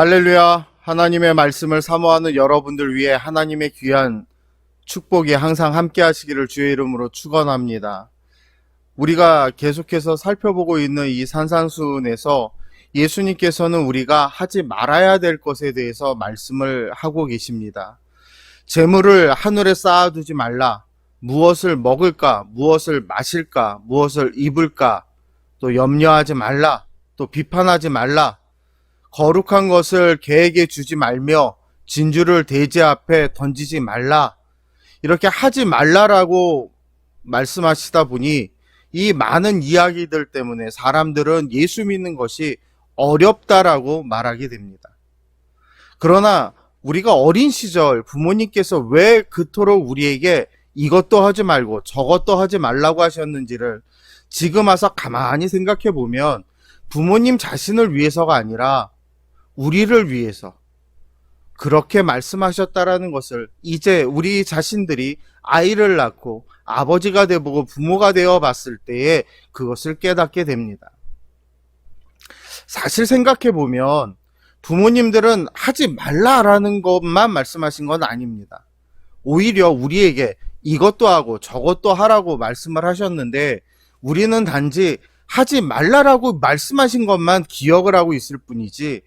할렐루야. 하나님의 말씀을 사모하는 여러분들 위해 하나님의 귀한 축복이 항상 함께 하시기를 주의 이름으로 축원합니다. 우리가 계속해서 살펴보고 있는 이 산상수훈에서 예수님께서는 우리가 하지 말아야 될 것에 대해서 말씀을 하고 계십니다. 재물을 하늘에 쌓아두지 말라. 무엇을 먹을까? 무엇을 마실까? 무엇을 입을까? 또 염려하지 말라. 또 비판하지 말라. 거룩한 것을 개에게 주지 말며 진주를 돼지 앞에 던지지 말라. 이렇게 하지 말라라고 말씀하시다 보니 이 많은 이야기들 때문에 사람들은 예수 믿는 것이 어렵다라고 말하게 됩니다. 그러나 우리가 어린 시절 부모님께서 왜 그토록 우리에게 이것도 하지 말고 저것도 하지 말라고 하셨는지를 지금 와서 가만히 생각해 보면 부모님 자신을 위해서가 아니라 우리를 위해서 그렇게 말씀하셨다라는 것을 이제 우리 자신들이 아이를 낳고 아버지가 되고 부모가 되어 봤을 때에 그것을 깨닫게 됩니다. 사실 생각해 보면 부모님들은 하지 말라라는 것만 말씀하신 건 아닙니다. 오히려 우리에게 이것도 하고 저것도 하라고 말씀을 하셨는데 우리는 단지 하지 말라라고 말씀하신 것만 기억을 하고 있을 뿐이지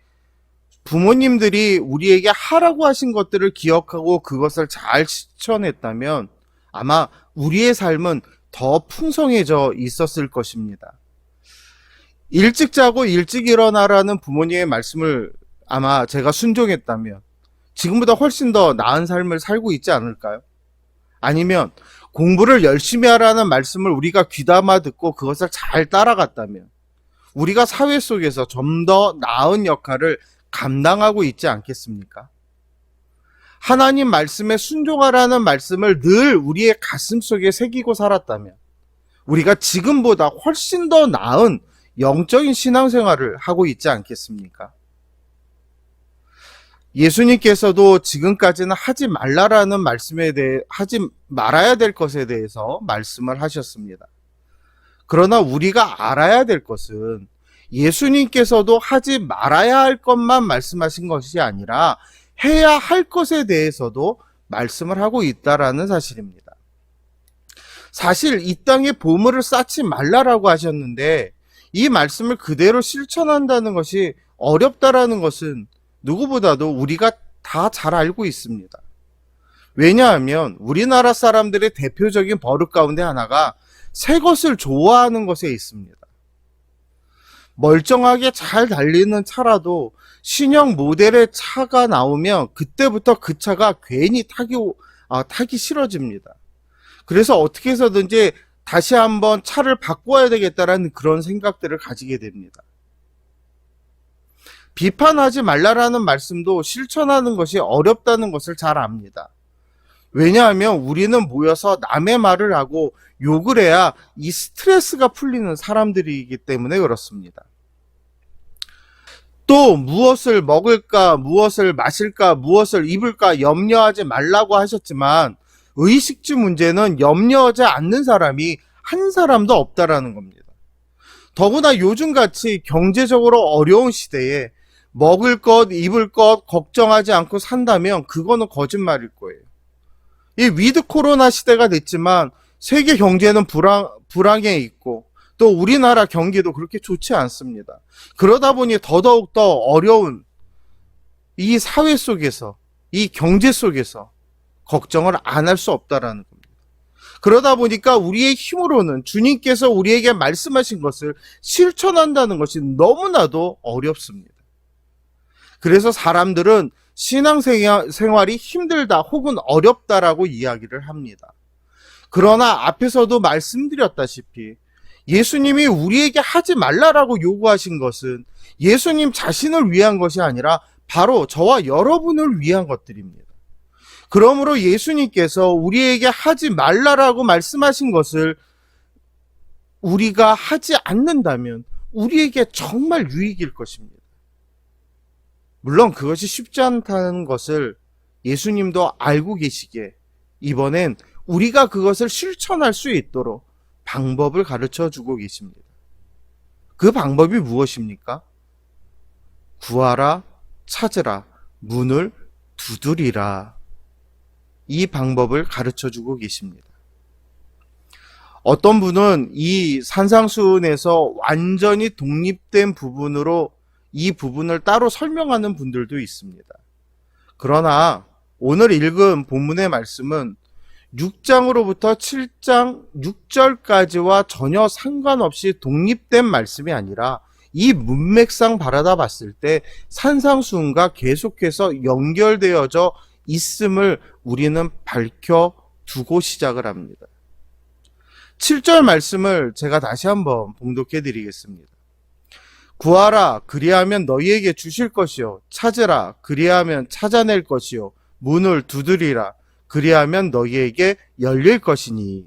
부모님들이 우리에게 하라고 하신 것들을 기억하고 그것을 잘 실천했다면 아마 우리의 삶은 더 풍성해져 있었을 것입니다. 일찍 자고 일찍 일어나라는 부모님의 말씀을 아마 제가 순종했다면 지금보다 훨씬 더 나은 삶을 살고 있지 않을까요? 아니면 공부를 열심히 하라는 말씀을 우리가 귀담아 듣고 그것을 잘 따라갔다면 우리가 사회 속에서 좀 더 나은 역할을 감당하고 있지 않겠습니까? 하나님 말씀에 순종하라는 말씀을 늘 우리의 가슴 속에 새기고 살았다면 우리가 지금보다 훨씬 더 나은 영적인 신앙생활을 하고 있지 않겠습니까? 예수님께서도 지금까지는 하지 말라라는 말씀에 대해 하지 말아야 될 것에 대해서 말씀을 하셨습니다. 그러나 우리가 알아야 될 것은 예수님께서도 하지 말아야 할 것만 말씀하신 것이 아니라 해야 할 것에 대해서도 말씀을 하고 있다라는 사실입니다. 사실 이 땅에 보물을 쌓지 말라라고 하셨는데 이 말씀을 그대로 실천한다는 것이 어렵다라는 것은 누구보다도 우리가 다 잘 알고 있습니다. 왜냐하면 우리나라 사람들의 대표적인 버릇 가운데 하나가 새 것을 좋아하는 것에 있습니다. 멀쩡하게 잘 달리는 차라도 신형 모델의 차가 나오면 그때부터 그 차가 괜히 타기 싫어집니다. 그래서 어떻게 해서든지 다시 한번 차를 바꿔야 되겠다라는 그런 생각들을 가지게 됩니다. 비판하지 말라라는 말씀도 실천하는 것이 어렵다는 것을 잘 압니다. 왜냐하면 우리는 모여서 남의 말을 하고 욕을 해야 이 스트레스가 풀리는 사람들이기 때문에 그렇습니다. 또 무엇을 먹을까, 무엇을 마실까, 무엇을 입을까 염려하지 말라고 하셨지만 의식주 문제는 염려하지 않는 사람이 한 사람도 없다라는 겁니다. 더구나 요즘같이 경제적으로 어려운 시대에 먹을 것, 입을 것 걱정하지 않고 산다면 그거는 거짓말일 거예요. 이 위드 코로나 시대가 됐지만 세계 경제는 불황에 있고 또 우리나라 경기도 그렇게 좋지 않습니다. 그러다 보니 더더욱 더 어려운 이 사회 속에서 이 경제 속에서 걱정을 안 할 수 없다라는 겁니다. 그러다 보니까 우리의 힘으로는 주님께서 우리에게 말씀하신 것을 실천한다는 것이 너무나도 어렵습니다. 그래서 사람들은 신앙생활이 힘들다 혹은 어렵다라고 이야기를 합니다. 그러나 앞에서도 말씀드렸다시피 예수님이 우리에게 하지 말라라고 요구하신 것은 예수님 자신을 위한 것이 아니라 바로 저와 여러분을 위한 것들입니다. 그러므로 예수님께서 우리에게 하지 말라라고 말씀하신 것을 우리가 하지 않는다면 우리에게 정말 유익일 것입니다. 물론 그것이 쉽지 않다는 것을 예수님도 알고 계시기에 이번엔 우리가 그것을 실천할 수 있도록 방법을 가르쳐 주고 계십니다. 그 방법이 무엇입니까? 구하라, 찾으라, 문을 두드리라. 이 방법을 가르쳐 주고 계십니다. 어떤 분은 이 산상수훈에서 완전히 독립된 부분으로 이 부분을 따로 설명하는 분들도 있습니다. 그러나 오늘 읽은 본문의 말씀은 6장으로부터 7장 6절까지와 전혀 상관없이 독립된 말씀이 아니라 이 문맥상 바라다 봤을 때 산상수훈과 계속해서 연결되어져 있음을 우리는 밝혀두고 시작을 합니다. 7절 말씀을 제가 다시 한번 봉독해 드리겠습니다. 구하라, 그리하면 너희에게 주실 것이요. 찾으라, 그리하면 찾아낼 것이요. 문을 두드리라, 그리하면 너희에게 열릴 것이니.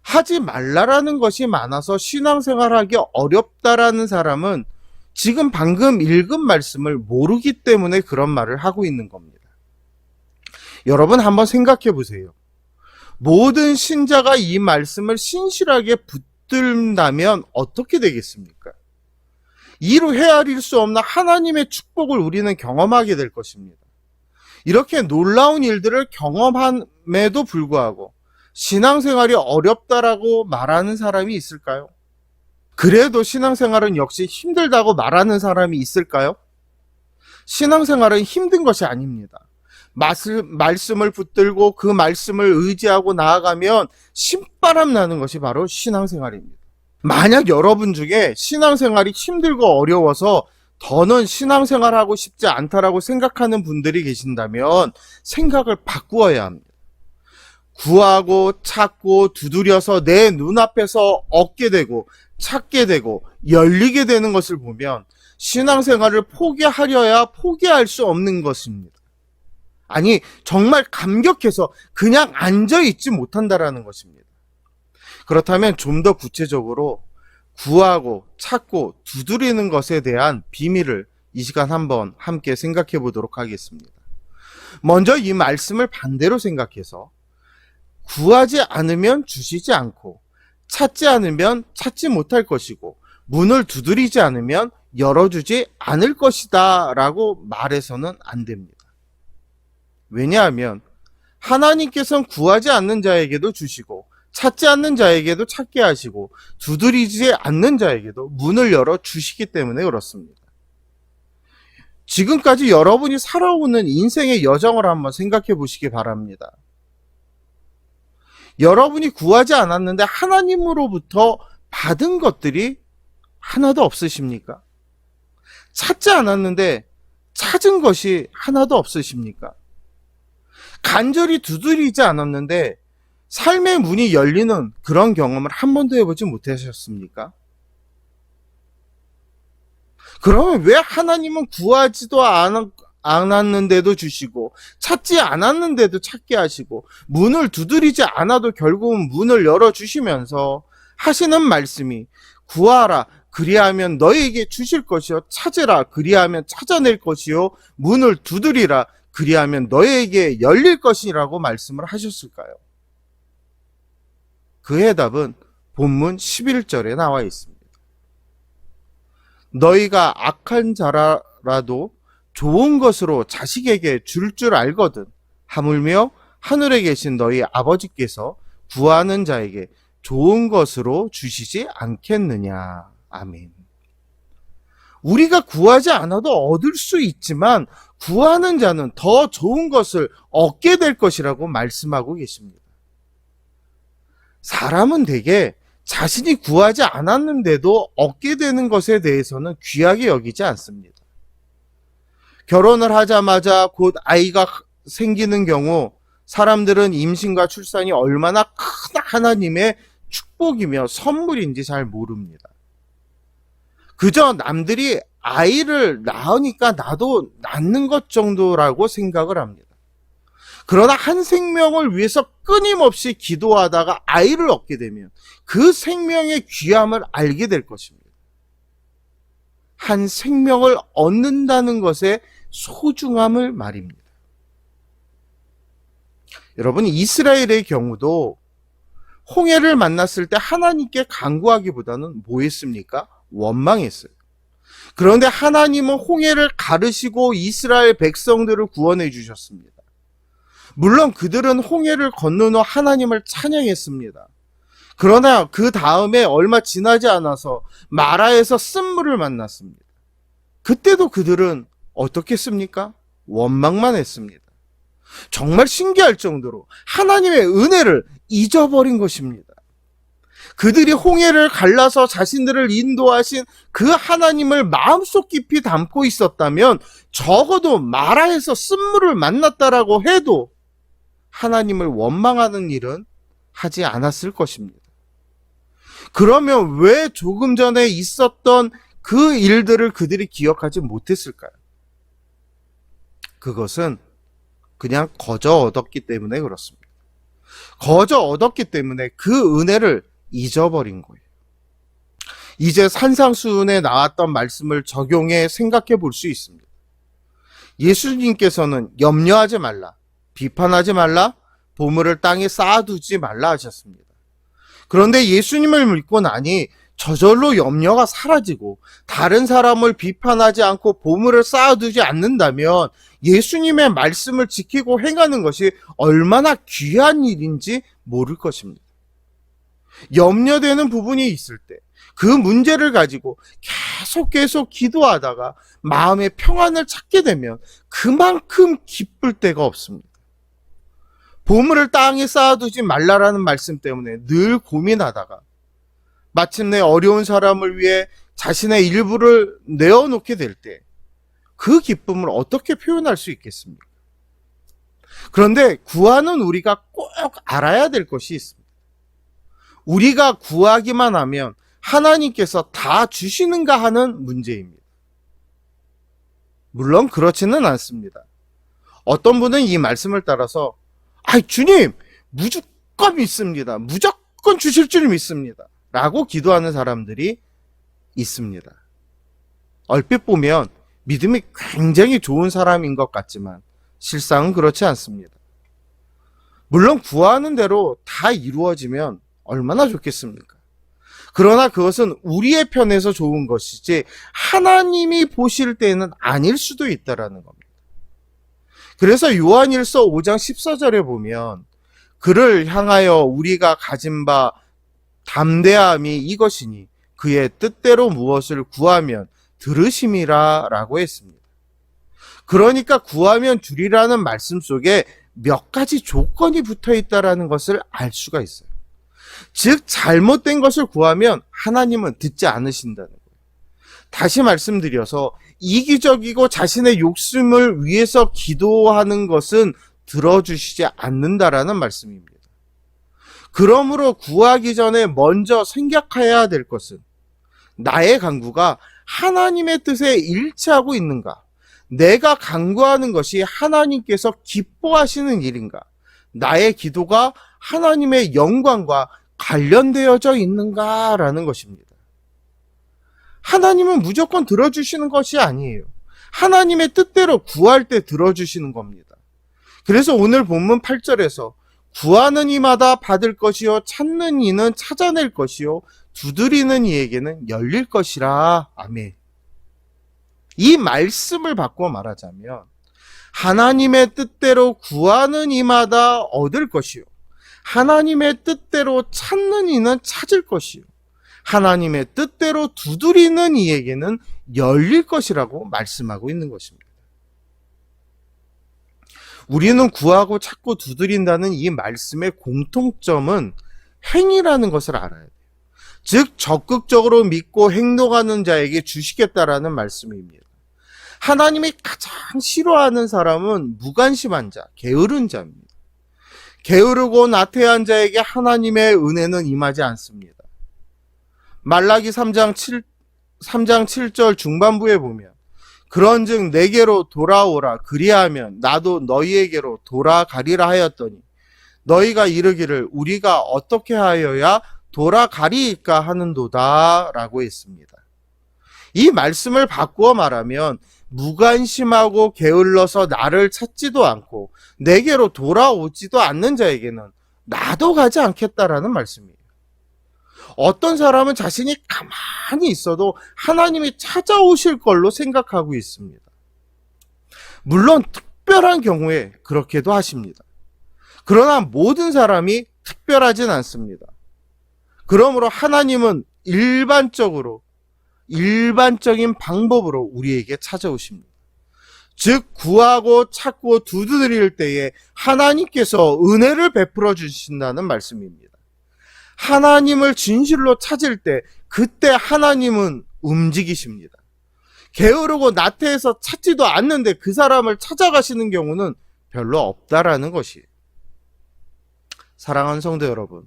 하지 말라라는 것이 많아서 신앙생활하기 어렵다라는 사람은 지금 방금 읽은 말씀을 모르기 때문에 그런 말을 하고 있는 겁니다. 여러분 한번 생각해 보세요. 모든 신자가 이 말씀을 신실하게 붙들다면 어떻게 되겠습니까? 이루 헤아릴 수 없는 하나님의 축복을 우리는 경험하게 될 것입니다. 이렇게 놀라운 일들을 경험함에도 불구하고 신앙생활이 어렵다라고 말하는 사람이 있을까요? 그래도 신앙생활은 역시 힘들다고 말하는 사람이 있을까요? 신앙생활은 힘든 것이 아닙니다. 말씀을 붙들고 그 말씀을 의지하고 나아가면 신바람 나는 것이 바로 신앙생활입니다. 만약 여러분 중에 신앙생활이 힘들고 어려워서 더는 신앙생활하고 싶지 않다라고 생각하는 분들이 계신다면 생각을 바꾸어야 합니다. 구하고 찾고 두드려서 내 눈앞에서 얻게 되고 찾게 되고 열리게 되는 것을 보면 신앙생활을 포기하려야 포기할 수 없는 것입니다. 아니, 정말 감격해서 그냥 앉아있지 못한다라는 것입니다. 그렇다면 좀 더 구체적으로 구하고 찾고 두드리는 것에 대한 비밀을 이 시간 한번 함께 생각해 보도록 하겠습니다. 먼저 이 말씀을 반대로 생각해서 구하지 않으면 주시지 않고 찾지 않으면 찾지 못할 것이고 문을 두드리지 않으면 열어주지 않을 것이다 라고 말해서는 안 됩니다. 왜냐하면 하나님께서는 구하지 않는 자에게도 주시고 찾지 않는 자에게도 찾게 하시고 두드리지 않는 자에게도 문을 열어 주시기 때문에 그렇습니다. 지금까지 여러분이 살아오는 인생의 여정을 한번 생각해 보시기 바랍니다. 여러분이 구하지 않았는데 하나님으로부터 받은 것들이 하나도 없으십니까? 찾지 않았는데 찾은 것이 하나도 없으십니까? 간절히 두드리지 않았는데 삶의 문이 열리는 그런 경험을 한 번도 해보지 못하셨습니까? 그러면 왜 하나님은 구하지도 않았는데도 주시고 찾지 않았는데도 찾게 하시고 문을 두드리지 않아도 결국은 문을 열어주시면서 하시는 말씀이 구하라, 그리하면 너에게 주실 것이요. 찾으라, 그리하면 찾아낼 것이요. 문을 두드리라, 그리하면 너에게 열릴 것이라고 말씀을 하셨을까요? 그 해답은 본문 11절에 나와 있습니다. 너희가 악한 자라도 좋은 것으로 자식에게 줄 알거든 하물며 하늘에 계신 너희 아버지께서 구하는 자에게 좋은 것으로 주시지 않겠느냐. 아멘. 우리가 구하지 않아도 얻을 수 있지만 구하는 자는 더 좋은 것을 얻게 될 것이라고 말씀하고 계십니다. 사람은 대개 자신이 구하지 않았는데도 얻게 되는 것에 대해서는 귀하게 여기지 않습니다. 결혼을 하자마자 곧 아이가 생기는 경우 사람들은 임신과 출산이 얼마나 큰 하나님의 축복이며 선물인지 잘 모릅니다. 그저 남들이 아이를 낳으니까 나도 낳는 것 정도라고 생각을 합니다. 그러나 한 생명을 위해서 끊임없이 기도하다가 아이를 얻게 되면 그 생명의 귀함을 알게 될 것입니다. 한 생명을 얻는다는 것의 소중함을 말입니다. 여러분, 이스라엘의 경우도 홍해를 만났을 때 하나님께 간구하기보다는 뭐 했습니까? 원망했어요. 그런데 하나님은 홍해를 가르시고 이스라엘 백성들을 구원해 주셨습니다. 물론 그들은 홍해를 건넌 후 하나님을 찬양했습니다. 그러나 그 다음에 얼마 지나지 않아서 마라에서 쓴물을 만났습니다. 그때도 그들은 어떻게 했습니까? 원망만 했습니다. 정말 신기할 정도로 하나님의 은혜를 잊어버린 것입니다. 그들이 홍해를 갈라서 자신들을 인도하신 그 하나님을 마음속 깊이 담고 있었다면 적어도 마라에서 쓴물을 만났다라고 해도 하나님을 원망하는 일은 하지 않았을 것입니다. 그러면 왜 조금 전에 있었던 그 일들을 그들이 기억하지 못했을까요? 그것은 그냥 거저 얻었기 때문에 그렇습니다. 거저 얻었기 때문에 그 은혜를 잊어버린 거예요. 이제 산상수훈에 나왔던 말씀을 적용해 생각해 볼 수 있습니다. 예수님께서는 염려하지 말라, 비판하지 말라, 보물을 땅에 쌓아두지 말라 하셨습니다. 그런데 예수님을 믿고 나니 저절로 염려가 사라지고 다른 사람을 비판하지 않고 보물을 쌓아두지 않는다면 예수님의 말씀을 지키고 행하는 것이 얼마나 귀한 일인지 모를 것입니다. 염려되는 부분이 있을 때 그 문제를 가지고 계속 기도하다가 마음의 평안을 찾게 되면 그만큼 기쁠 데가 없습니다. 보물을 땅에 쌓아두지 말라라는 말씀 때문에 늘 고민하다가 마침내 어려운 사람을 위해 자신의 일부를 내어놓게 될 때 그 기쁨을 어떻게 표현할 수 있겠습니까? 그런데 구하는 우리가 꼭 알아야 될 것이 있습니다. 우리가 구하기만 하면 하나님께서 다 주시는가 하는 문제입니다. 물론 그렇지는 않습니다. 어떤 분은 이 말씀을 따라서 주님 무조건 믿습니다. 무조건 주실 줄 믿습니다. 라고 기도하는 사람들이 있습니다. 얼핏 보면 믿음이 굉장히 좋은 사람인 것 같지만 실상은 그렇지 않습니다. 물론 구하는 대로 다 이루어지면 얼마나 좋겠습니까? 그러나 그것은 우리의 편에서 좋은 것이지 하나님이 보실 때는 아닐 수도 있다라는 겁니다. 그래서 요한일서 5장 14절에 보면 그를 향하여 우리가 가진 바 담대함이 이것이니 그의 뜻대로 무엇을 구하면 들으심이라 라고 했습니다. 그러니까 구하면 주리라는 말씀 속에 몇 가지 조건이 붙어 있다라는 것을 알 수가 있어요. 즉 잘못된 것을 구하면 하나님은 듣지 않으신다는 거예요. 다시 말씀드려서 이기적이고 자신의 욕심을 위해서 기도하는 것은 들어주시지 않는다라는 말씀입니다. 그러므로 구하기 전에 먼저 생각해야 될 것은 나의 간구가 하나님의 뜻에 일치하고 있는가? 내가 간구하는 것이 하나님께서 기뻐하시는 일인가? 나의 기도가 하나님의 영광과 관련되어져 있는가라는 것입니다. 하나님은 무조건 들어주시는 것이 아니에요. 하나님의 뜻대로 구할 때 들어주시는 겁니다. 그래서 오늘 본문 8절에서 구하는 이마다 받을 것이요 찾는 이는 찾아낼 것이요 두드리는 이에게는 열릴 것이라. 아멘. 이 말씀을 바꿔 말하자면 하나님의 뜻대로 구하는 이마다 얻을 것이요 하나님의 뜻대로 찾는 이는 찾을 것이요 하나님의 뜻대로 두드리는 이에게는 열릴 것이라고 말씀하고 있는 것입니다. 우리는 구하고 찾고 두드린다는 이 말씀의 공통점은 행위라는 것을 알아야 돼요. 즉 적극적으로 믿고 행동하는 자에게 주시겠다라는 말씀입니다. 하나님이 가장 싫어하는 사람은 무관심한 자, 게으른 자입니다. 게으르고 나태한 자에게 하나님의 은혜는 임하지 않습니다. 말라기 3장 7절 중반부에 보면 그런즉 내게로 돌아오라 그리하면 나도 너희에게로 돌아가리라 하였더니 너희가 이르기를 우리가 어떻게 하여야 돌아가리이까 하는도다 라고 했습니다. 이 말씀을 바꾸어 말하면 무관심하고 게을러서 나를 찾지도 않고 내게로 돌아오지도 않는 자에게는 나도 가지 않겠다라는 말씀이에요. 어떤 사람은 자신이 가만히 있어도 하나님이 찾아오실 걸로 생각하고 있습니다. 물론 특별한 경우에 그렇게도 하십니다. 그러나 모든 사람이 특별하진 않습니다. 그러므로 하나님은 일반적인 방법으로 우리에게 찾아오십니다. 즉 구하고 찾고 두드릴 때에 하나님께서 은혜를 베풀어 주신다는 말씀입니다. 하나님을 진실로 찾을 때 그때 하나님은 움직이십니다. 게으르고 나태해서 찾지도 않는데 그 사람을 찾아가시는 경우는 별로 없다라는 것이에요. 사랑하는 성도 여러분,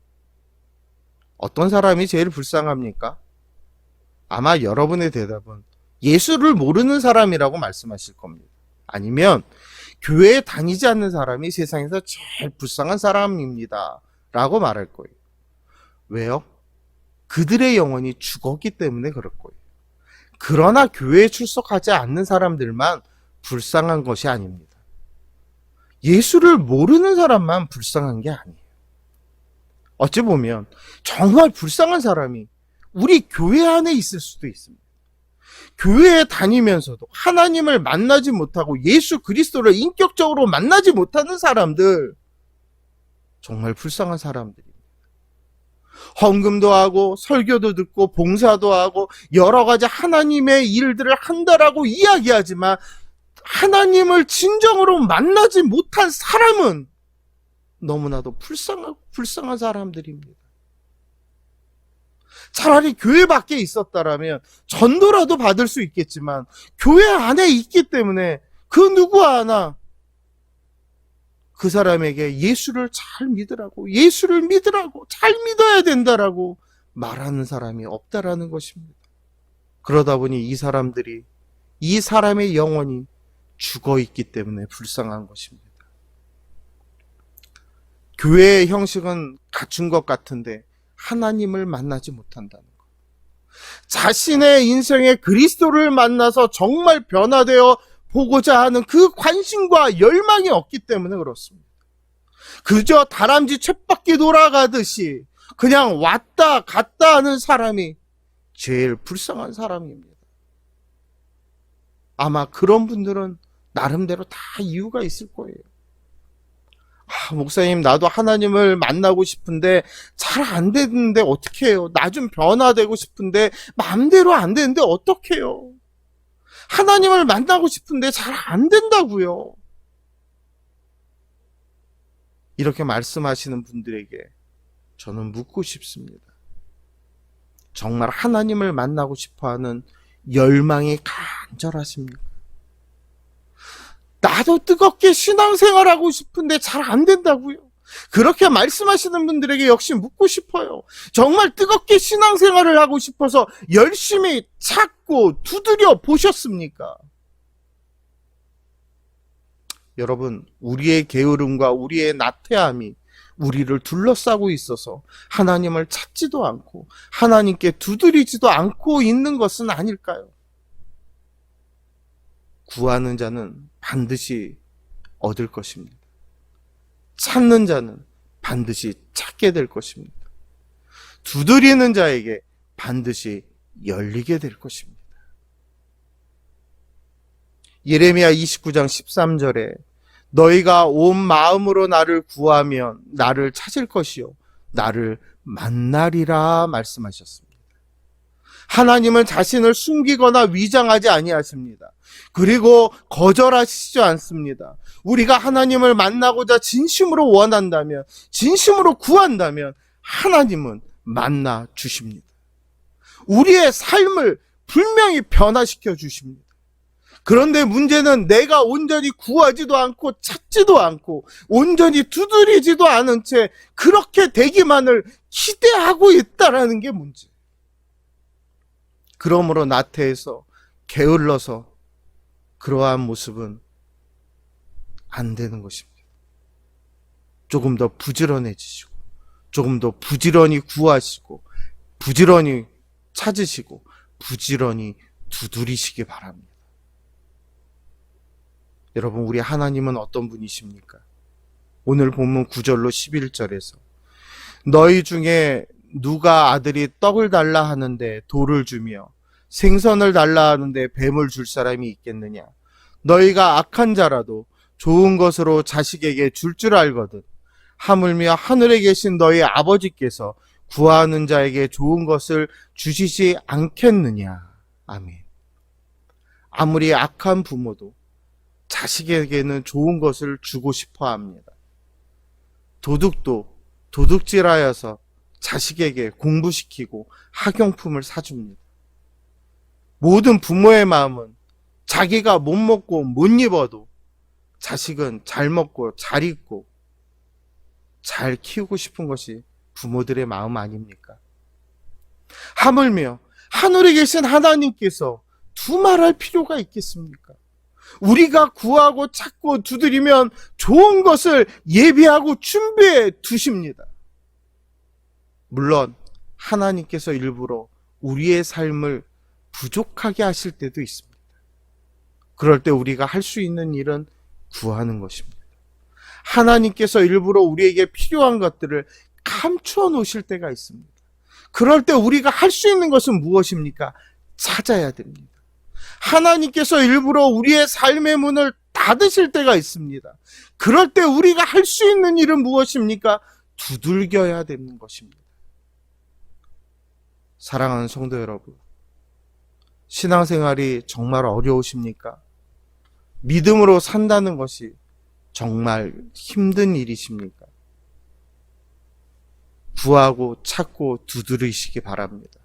어떤 사람이 제일 불쌍합니까? 아마 여러분의 대답은 예수를 모르는 사람이라고 말씀하실 겁니다. 아니면 교회에 다니지 않는 사람이 세상에서 제일 불쌍한 사람입니다 라고 말할 거예요. 왜요? 그들의 영혼이 죽었기 때문에 그럴 거예요. 그러나 교회에 출석하지 않는 사람들만 불쌍한 것이 아닙니다. 예수를 모르는 사람만 불쌍한 게 아니에요. 어찌 보면 정말 불쌍한 사람이 우리 교회 안에 있을 수도 있습니다. 교회에 다니면서도 하나님을 만나지 못하고 예수 그리스도를 인격적으로 만나지 못하는 사람들, 정말 불쌍한 사람들입니다. 헌금도 하고 설교도 듣고 봉사도 하고 여러 가지 하나님의 일들을 한다라고 이야기하지만 하나님을 진정으로 만나지 못한 사람은 너무나도 불쌍한 사람들입니다. 차라리 교회 밖에 있었다라면 전도라도 받을 수 있겠지만 교회 안에 있기 때문에 그 누구 하나 그 사람에게 예수를 잘 믿으라고 잘 믿어야 된다라고 말하는 사람이 없다라는 것입니다. 그러다 보니 이 사람의 영혼이 죽어 있기 때문에 불쌍한 것입니다. 교회의 형식은 갖춘 것 같은데 하나님을 만나지 못한다는 것. 자신의 인생에 그리스도를 만나서 정말 변화되어 보고자 하는 그 관심과 열망이 없기 때문에 그렇습니다. 그저 다람쥐 쳇바퀴 돌아가듯이 그냥 왔다 갔다 하는 사람이 제일 불쌍한 사람입니다. 아마 그런 분들은 나름대로 다 이유가 있을 거예요. 목사님, 나도 하나님을 만나고 싶은데 잘 안 되는데 어떻게 해요? 나 좀 변화되고 싶은데 마음대로 안 되는데 어떻게 해요? 하나님을 만나고 싶은데 잘 안 된다고요. 이렇게 말씀하시는 분들에게 저는 묻고 싶습니다. 정말 하나님을 만나고 싶어하는 열망이 간절하십니까? 나도 뜨겁게 신앙생활하고 싶은데 잘 안 된다고요. 그렇게 말씀하시는 분들에게 역시 묻고 싶어요. 정말 뜨겁게 신앙생활을 하고 싶어서 열심히 찾고 두드려 보셨습니까? 여러분, 우리의 게으름과 우리의 나태함이 우리를 둘러싸고 있어서 하나님을 찾지도 않고 하나님께 두드리지도 않고 있는 것은 아닐까요? 구하는 자는 반드시 얻을 것입니다. 찾는 자는 반드시 찾게 될 것입니다. 두드리는 자에게 반드시 열리게 될 것입니다. 예레미야 29장 13절에 너희가 온 마음으로 나를 구하면 나를 찾을 것이요 나를 만나리라 말씀하셨습니다. 하나님은 자신을 숨기거나 위장하지 아니하십니다. 그리고 거절하시지 않습니다. 우리가 하나님을 만나고자 진심으로 원한다면, 진심으로 구한다면 하나님은 만나 주십니다. 우리의 삶을 분명히 변화시켜 주십니다. 그런데 문제는 내가 온전히 구하지도 않고 찾지도 않고 온전히 두드리지도 않은 채 그렇게 되기만을 기대하고 있다라는 게 문제. 그러므로 나태해서 게을러서 그러한 모습은 안 되는 것입니다. 조금 더 부지런해지시고 조금 더 부지런히 구하시고 부지런히 찾으시고 부지런히 두드리시기 바랍니다. 여러분, 우리 하나님은 어떤 분이십니까? 오늘 본문 9절로 11절에서 너희 중에 누가 아들이 떡을 달라 하는데 돌을 주며 생선을 달라 하는데 뱀을 줄 사람이 있겠느냐? 너희가 악한 자라도 좋은 것으로 자식에게 줄 알거든. 하물며 하늘에 계신 너희 아버지께서 구하는 자에게 좋은 것을 주시지 않겠느냐? 아멘. 아무리 악한 부모도 자식에게는 좋은 것을 주고 싶어 합니다. 도둑도 도둑질하여서 자식에게 공부시키고 학용품을 사줍니다. 모든 부모의 마음은 자기가 못 먹고 못 입어도 자식은 잘 먹고 잘 입고 잘 키우고 싶은 것이 부모들의 마음 아닙니까? 하물며 하늘에 계신 하나님께서 두말할 필요가 있겠습니까? 우리가 구하고 찾고 두드리면 좋은 것을 예비하고 준비해 두십니다. 물론 하나님께서 일부러 우리의 삶을 부족하게 하실 때도 있습니다. 그럴 때 우리가 할 수 있는 일은 구하는 것입니다. 하나님께서 일부러 우리에게 필요한 것들을 감추어 놓으실 때가 있습니다. 그럴 때 우리가 할 수 있는 것은 무엇입니까? 찾아야 됩니다. 하나님께서 일부러 우리의 삶의 문을 닫으실 때가 있습니다. 그럴 때 우리가 할 수 있는 일은 무엇입니까? 두들겨야 되는 것입니다. 사랑하는 성도 여러분, 신앙생활이 정말 어려우십니까? 믿음으로 산다는 것이 정말 힘든 일이십니까? 구하고 찾고 두드리시기 바랍니다.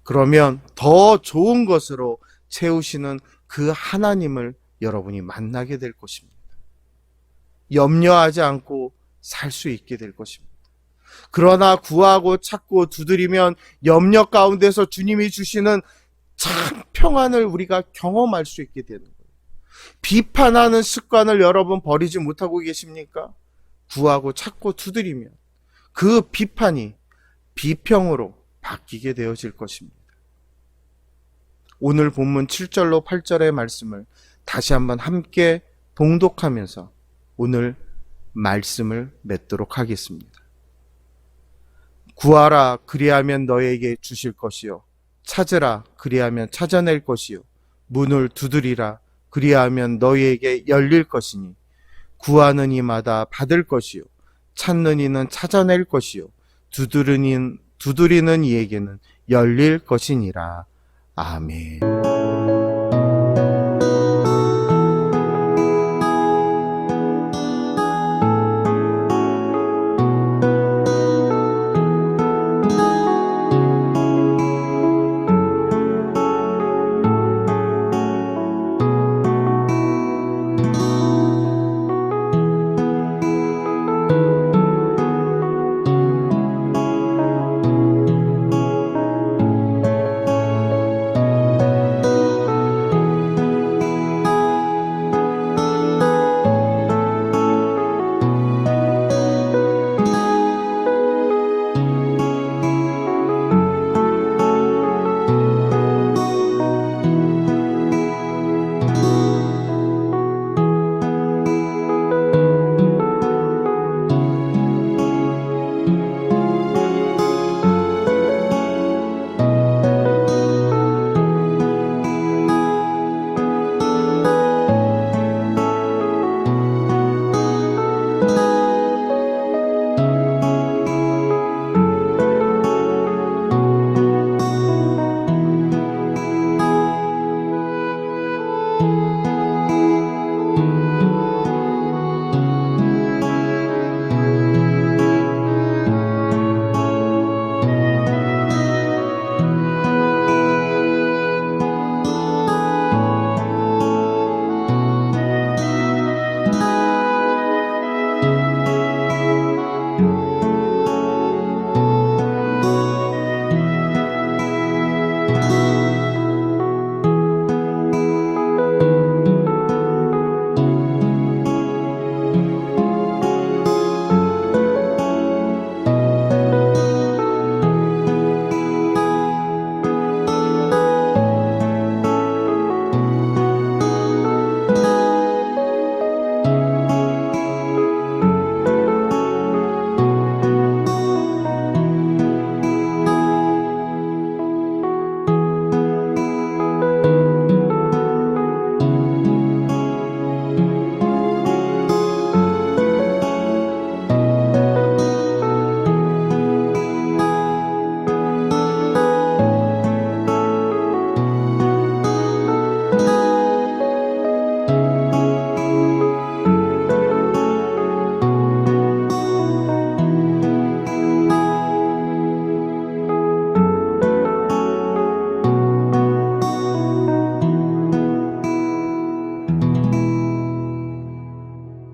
그러면 더 좋은 것으로 채우시는 그 하나님을 여러분이 만나게 될 것입니다. 염려하지 않고 살 수 있게 될 것입니다. 그러나 구하고 찾고 두드리면 염려 가운데서 주님이 주시는 참 평안을 우리가 경험할 수 있게 되는 거예요. 비판하는 습관을 여러분 버리지 못하고 계십니까? 구하고 찾고 두드리면 그 비판이 비평으로 바뀌게 되어질 것입니다. 오늘 본문 7절로 8절의 말씀을 다시 한번 함께 봉독하면서 오늘 말씀을 맺도록 하겠습니다. 구하라 그리하면 너에게 주실 것이요 찾으라 그리하면 찾아낼 것이요 문을 두드리라 그리하면 너희에게 열릴 것이니 구하는 이마다 받을 것이요 찾는 이는 찾아낼 것이요 두드리는 이에게는 열릴 것이니라. 아멘.